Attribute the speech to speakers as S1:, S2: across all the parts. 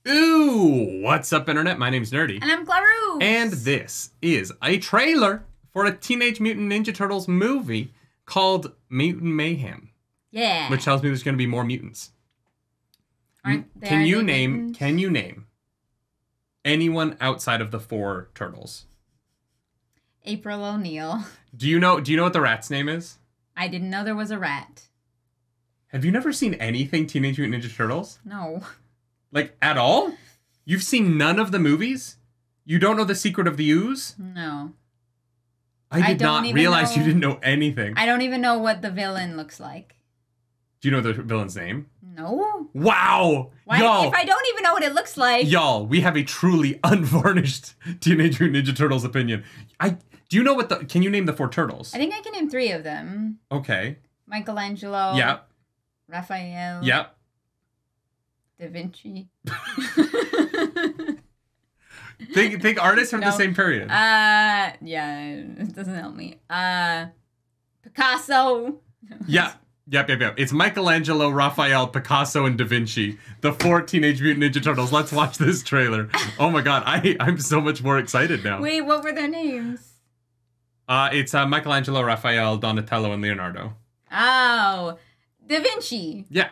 S1: Ooh, what's up, Internet? My name's Nerdy.
S2: And I'm Claroos.
S1: And this is a trailer for a Teenage Mutant Ninja Turtles movie called Mutant Mayhem.
S2: Yeah.
S1: Which tells me there's going to be more mutants.
S2: Can you name
S1: anyone outside of the four turtles?
S2: April O'Neil.
S1: Do you know what the rat's name is?
S2: I didn't know there was a rat.
S1: Have you never seen anything Teenage Mutant Ninja Turtles?
S2: No.
S1: Like, at all? You've seen none of the movies? You don't know The Secret of the Ooze?
S2: No.
S1: I did not realize you didn't know anything.
S2: I don't even know what the villain looks like.
S1: Do you know the villain's name?
S2: No.
S1: Wow!
S2: Why,
S1: y'all,
S2: if I don't even know what it looks like.
S1: Y'all, we have a truly unvarnished Teenage Mutant Ninja Turtles opinion. Do you know can you name the four turtles?
S2: I think I can name three of them.
S1: Okay.
S2: Michelangelo.
S1: Yep.
S2: Raphael.
S1: Yep.
S2: Da Vinci.
S1: think artists from the same period.
S2: Yeah, it doesn't help me. Picasso.
S1: Yeah. Yep. It's Michelangelo, Raphael, Picasso, and Da Vinci. The four Teenage Mutant Ninja Turtles. Let's watch this trailer. Oh my god, I'm so much more excited now.
S2: Wait, what were their names?
S1: It's Michelangelo, Raphael, Donatello, and Leonardo.
S2: Oh, Da Vinci.
S1: Yeah.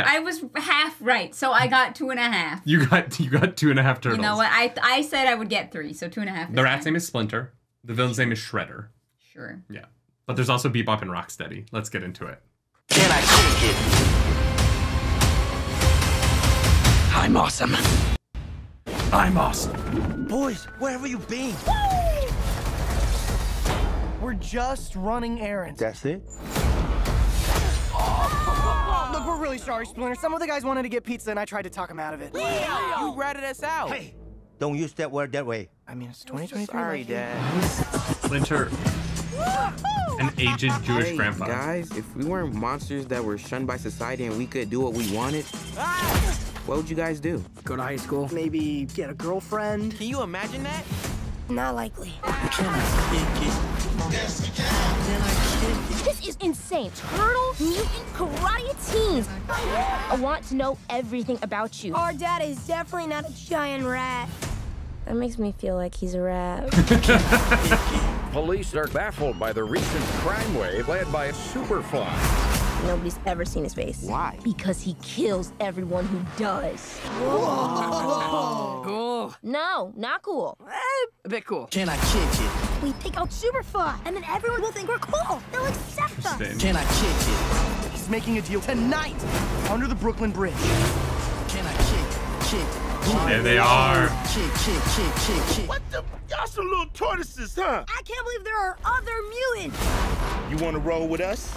S2: I was half right, so I got 2.5.
S1: You got 2.5 turtles.
S2: You know what? I said I would get 3, so 2.5.
S1: The rat's name is Splinter. The villain's name is Shredder.
S2: Sure.
S1: Yeah. But there's also Bebop and Rocksteady. Let's get into it.
S3: Can I kick it? I'm awesome.
S1: I'm awesome.
S3: Boys, where have you been?
S4: We're just running errands.
S3: That's it?
S4: Look, we're really sorry, Splinter. Some of the guys wanted to get pizza, and I tried to talk them out of it.
S5: You ratted us out.
S3: Hey, don't use that word that way.
S4: I mean, it's 2023.
S5: Sorry, Dad.
S1: Splinter, an aged Jewish grandpa.
S5: Guys, if we weren't monsters that were shunned by society and we could do what we wanted, what would you guys do?
S4: Go to high school. Maybe get a girlfriend.
S5: Can you imagine that?
S6: Not likely.
S3: Can I kick it?
S6: This is insane. Turtle, mutant, karate teens. I want to know everything about you. Our dad is definitely not a giant rat. That makes me feel like he's a rat.
S7: Police are baffled by the recent crime wave led by a superfly.
S6: Nobody's ever seen his face.
S5: Why?
S6: Because he kills everyone who does.
S4: Whoa. Cool.
S6: No, not cool.
S4: A bit cool.
S3: Can I kick it?
S6: We take out Superfly, and then everyone will think we're cool. They'll accept us.
S3: Can I kick it?
S4: He's making a deal tonight under the Brooklyn Bridge.
S3: Can I kick?
S1: There they are.
S3: Kick.
S8: What the? Y'all some little tortoises, huh?
S6: I can't believe there are other mutants.
S8: You want to roll with us?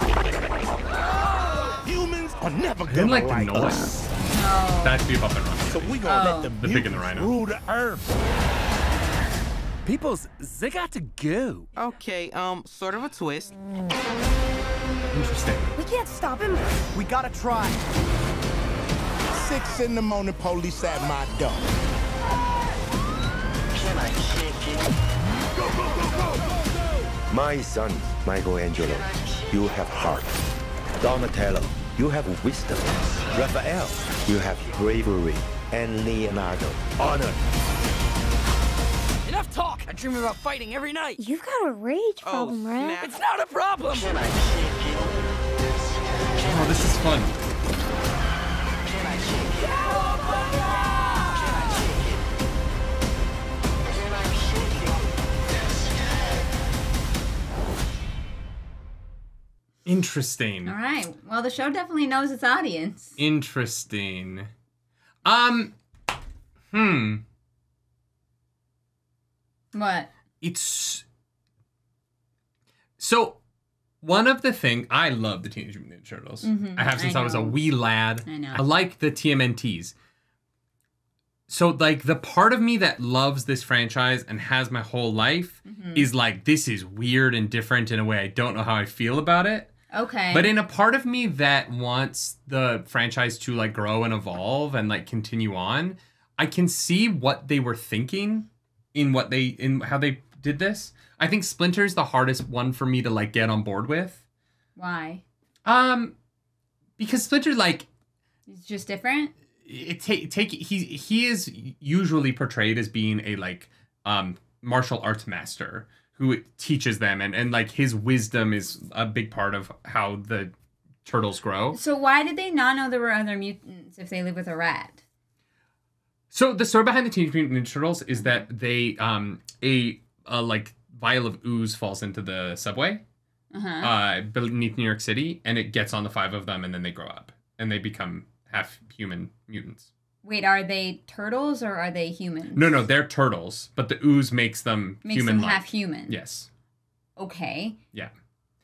S8: Humans are never
S1: I didn't
S8: gonna
S1: like the
S8: like
S1: noise.
S8: us.
S2: No.
S1: That's Bebop and Rocksteady.
S8: So we gonna let
S1: The pig and the rhino.
S8: rule the earth.
S7: Peoples, they got to go.
S5: Okay, sort of a twist.
S1: Interesting.
S6: We can't stop him.
S4: We gotta try.
S8: 6 in the morning, police at my door.
S3: Can I kick it? My son, Michelangelo, you have heart. Donatello, you have wisdom. Raphael, you have bravery. And Leonardo, honor.
S4: Enough talk. I dream about fighting every night.
S6: You've got a rage problem, right?
S5: snap.
S4: It's not a problem.
S3: Can I kick it?
S1: Oh, this is fun.
S3: Can I kick it?
S1: Interesting.
S2: All right. Well, the show definitely knows its audience.
S1: Interesting.
S2: What?
S1: It's so one of the things I love the Teenage Mutant Ninja Turtles. I have since I was a
S2: know.
S1: wee lad.
S2: I know.
S1: I like the TMNTs. So like the part of me that loves this franchise and has my whole life is like, this is weird and different in a way I don't know how I feel about it.
S2: Okay.
S1: But in a part of me that wants the franchise to like grow and evolve and like continue on, I can see what they were thinking in how they did this. I think Splinter's the hardest one for me to like get on board with.
S2: Why?
S1: Because Splinter, like,
S2: It's just different?
S1: he is usually portrayed as being a like martial arts master who teaches them, and like his wisdom is a big part of how the turtles grow.
S2: So why did they not know there were other mutants if they live with a rat?
S1: So the story behind the Teenage Mutant Ninja Turtles is that they a like vial of ooze falls into the subway beneath New York City, and it gets on the 5 of them, and then they grow up and they become half human mutants.
S2: Wait, are they turtles or are they humans?
S1: No, they're turtles, but the ooze makes them human.
S2: Makes them half human.
S1: Yes.
S2: Okay.
S1: Yeah.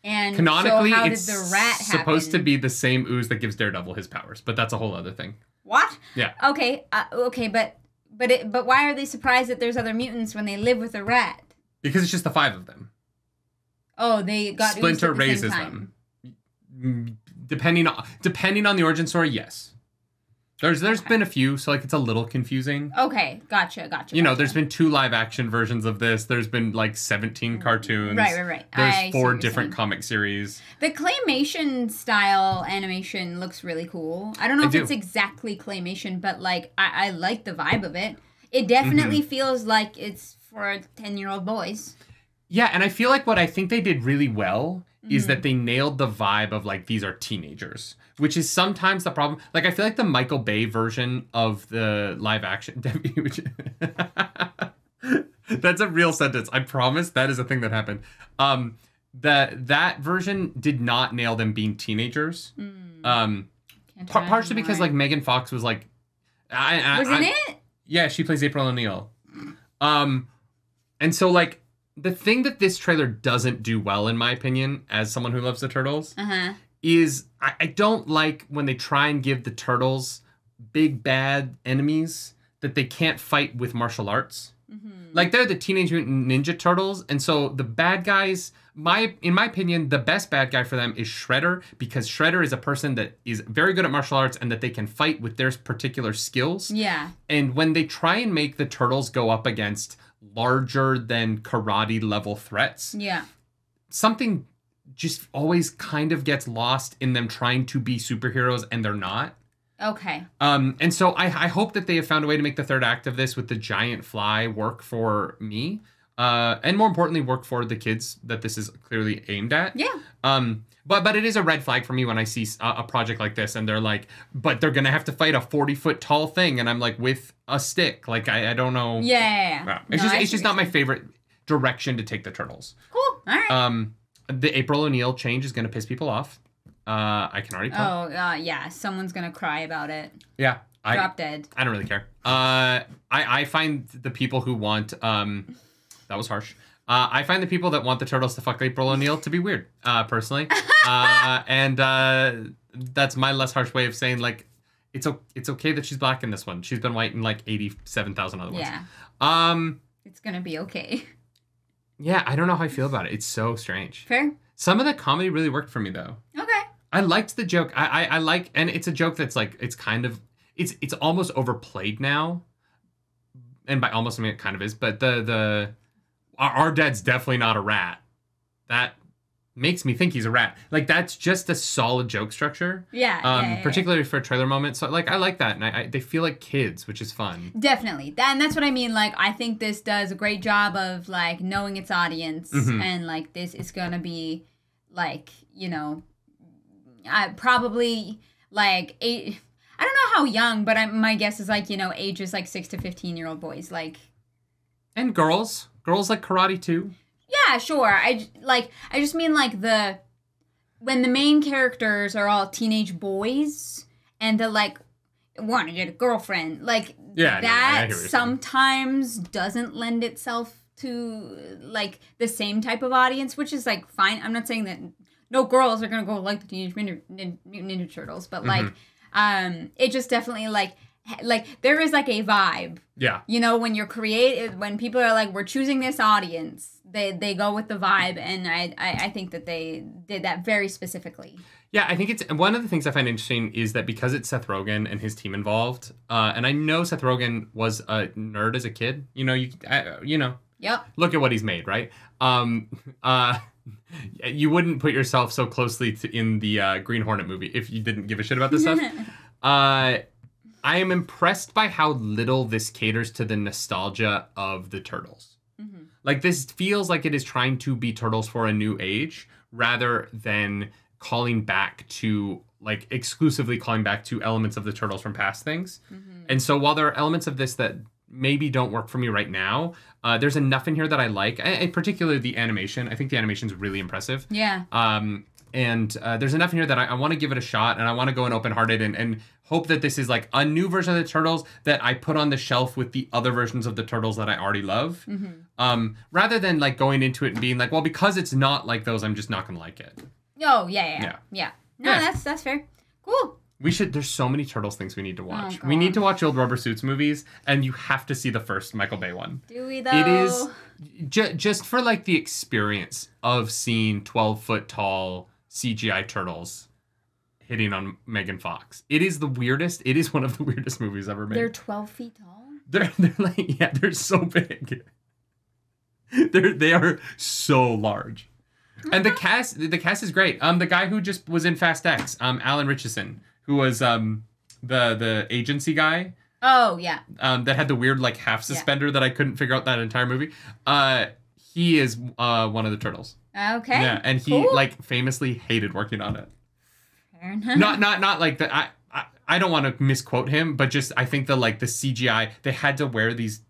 S2: And
S1: canonically,
S2: so how
S1: it's
S2: did the rat happen?
S1: supposed to be the same ooze that gives Daredevil his powers, but that's a whole other thing.
S2: What?
S1: Yeah.
S2: Okay. But why are they surprised that there's other mutants when they live with a rat?
S1: Because it's just the 5 of them.
S2: Oh, they got
S1: Splinter
S2: oozed at the
S1: raises
S2: same time.
S1: them. Depending on the origin story, yes. There's been a few, so like it's a little confusing.
S2: Okay, gotcha.
S1: You know, there's been 2 live action versions of this. There's been like 17 cartoons.
S2: Right.
S1: There's 4 different comic series.
S2: The claymation style animation looks really cool. I don't know if it's exactly claymation, but like I like the vibe of it. It definitely feels like it's for 10-year-old boys.
S1: Yeah, and I feel like what I think they did really well is that they nailed the vibe of like these are teenagers, which is sometimes the problem. Like I feel like the Michael Bay version of the live action that's a real sentence. I promise that is a thing that happened. That version did not nail them being teenagers. Partially because like Megan Fox was like
S2: was in it?
S1: Yeah, she plays April O'Neil. And so like the thing that this trailer doesn't do well, in my opinion, as someone who loves the Turtles, is I don't like when they try and give the Turtles big bad enemies that they can't fight with martial arts. Like they're the Teenage Mutant Ninja Turtles, and so the bad guys, in my opinion, the best bad guy for them is Shredder, because Shredder is a person that is very good at martial arts and that they can fight with their particular skills.
S2: Yeah.
S1: And when they try and make the Turtles go up against larger than karate level threats, something just always kind of gets lost in them trying to be superheroes and they're not.
S2: Okay.
S1: And so I hope that they have found a way to make the third act of this with the giant fly work for me. And more importantly, work for the kids that this is clearly aimed at.
S2: Yeah.
S1: But it is a red flag for me when I see a project like this and they're like, but they're going to have to fight a 40-foot tall thing. And I'm like, with a stick. Like, I don't know.
S2: Yeah.
S1: It's just not my favorite direction to take the Turtles.
S2: Cool. All right.
S1: The April O'Neil change is going to piss people off. I can already tell.
S2: Oh, yeah. Someone's going to cry about it.
S1: Yeah.
S2: Drop dead.
S1: I don't really care. I find the people who want... that was harsh. I find the people that want the Turtles to fuck April O'Neil to be weird, personally. And that's my less harsh way of saying, like, it's okay that she's black in this one. She's been white in, like, 87,000 other ones.
S2: Yeah. It's going to be okay.
S1: Yeah, I don't know how I feel about it. It's so strange.
S2: Fair.
S1: Some of the comedy really worked for me, though.
S2: Okay.
S1: I liked the joke. I like, and it's a joke that's, like, it's kind of, it's almost overplayed now. And by almost, I mean, it kind of is. But our dad's definitely not a rat. That makes me think he's a rat. Like, that's just a solid joke structure.
S2: Yeah.
S1: Particularly for a trailer moment. So, like, I like that. And they feel like kids, which is fun.
S2: Definitely. And that's what I mean. Like, I think this does a great job of, like, knowing its audience. And, like, this is going to be, like, you know, probably, like, I don't know how young, but my guess is, like, you know, ages, like, 6 to 15-year-old boys. Like. And
S1: girls. Girls like karate too.
S2: Yeah, sure. I just mean like when the main characters are all teenage boys and they're like want to get a girlfriend, like that sometimes doesn't lend itself to like the same type of audience, which is like fine. I'm not saying that no girls are gonna go like the Teenage Mutant Ninja Turtles, but like it just definitely like there is like a vibe.
S1: Yeah.
S2: You know, when you're when people are like, we're choosing this audience, they go with the vibe. And I think that they did that very specifically.
S1: Yeah, I think it's one of the things I find interesting is that because it's Seth Rogen and his team involved, and I know Seth Rogen was a nerd as a kid. You know, you know.
S2: Yep.
S1: Look at what he's made, right? You wouldn't put yourself so closely in the Green Hornet movie if you didn't give a shit about this stuff. I am impressed by how little this caters to the nostalgia of the Turtles. Mm-hmm. Like, this feels like it is trying to be Turtles for a new age rather than calling back to, like, exclusively calling back to elements of the Turtles from past things. Mm-hmm. And so while there are elements of this that maybe don't work for me right now, there's enough in here that I like, particularly the animation. I think the animation is really impressive.
S2: Yeah.
S1: And there's enough in here that I want to give it a shot, and I want to go in open-hearted and hope that this is like a new version of the Turtles that I put on the shelf with the other versions of the Turtles that I already love. Mm-hmm. Rather than like going into it and being like, well, because it's not like those, I'm just not going to like it.
S2: Oh, yeah. No, that's fair. Cool.
S1: There's so many Turtles things we need to watch. We need to watch old Rubber Suits movies, and you have to see the first Michael Bay one.
S2: Do we, though?
S1: It is just for like the experience of seeing 12-foot tall CGI turtles hitting on Megan Fox. It is the weirdest. It is one of the weirdest movies ever made.
S2: They're 12 feet tall?
S1: They're like, yeah, they're so big. They are so large. And the cast is great. The guy who just was in Fast X, Alan Ritchison, who was the agency guy.
S2: Oh, yeah.
S1: That had the weird like half suspender that I couldn't figure out that entire movie. He is one of the Turtles.
S2: Okay.
S1: Yeah, and he like famously hated working on it.
S2: Fair enough.
S1: Not like that. I don't want to misquote him, but just I think the CGI, they had to wear these.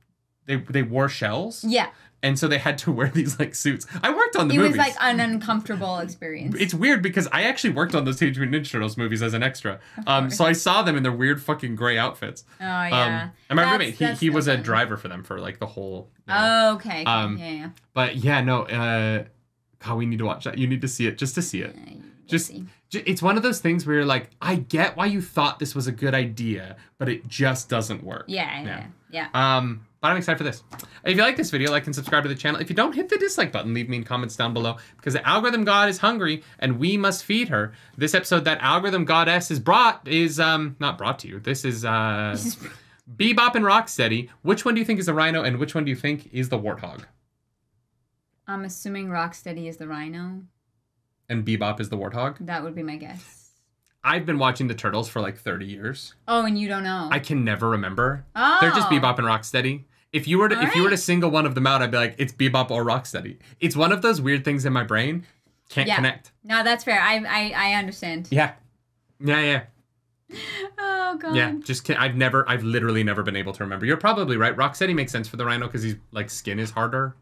S1: They wore shells.
S2: Yeah.
S1: And so they had to wear these like suits. I worked on the movies.
S2: It was like an uncomfortable experience.
S1: It's weird because I actually worked on those Teenage Mutant Ninja Turtles movies as an extra. So I saw them in their weird fucking gray outfits.
S2: Oh yeah.
S1: And my roommate, he was a driver for them for like the whole.
S2: Oh, okay. Yeah.
S1: But yeah, no. God, we need to watch that. You need to see it just to see it. It's one of those things where you're like, I get why you thought this was a good idea, but it just doesn't work.
S2: Yeah.
S1: But I'm excited for this. If you like this video, like and subscribe to the channel. If you don't, hit the dislike button. Leave me in comments down below because the algorithm god is hungry and we must feed her. This episode that algorithm goddess is not brought to you. This is Bebop and Rocksteady. Which one do you think is the rhino and which one do you think is the warthog?
S2: I'm assuming Rocksteady is the rhino.
S1: And Bebop is the warthog?
S2: That would be my guess.
S1: I've been watching the Turtles for like 30 years.
S2: Oh, and you don't know?
S1: I can never remember.
S2: Oh.
S1: They're just Bebop and Rocksteady. If you were to single one of them out, I'd be like, it's Bebop or Rocksteady. It's one of those weird things in my brain. Can't connect.
S2: No, that's fair. I understand.
S1: Yeah.
S2: Oh god.
S1: Yeah, I've literally never been able to remember. You're probably right. Rocksteady makes sense for the rhino because he's like skin is harder.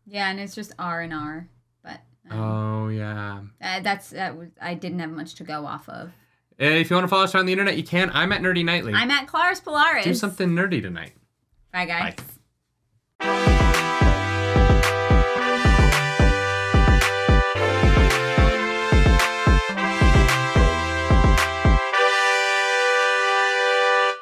S2: Yeah, and it's just R and R. But
S1: oh yeah.
S2: I didn't have much to go off of.
S1: If you want to follow us on the internet, you can. I'm at Nerdy Nightly.
S2: I'm at Claris Polaris.
S1: Do something nerdy tonight.
S2: Bye, guys.
S1: Bye.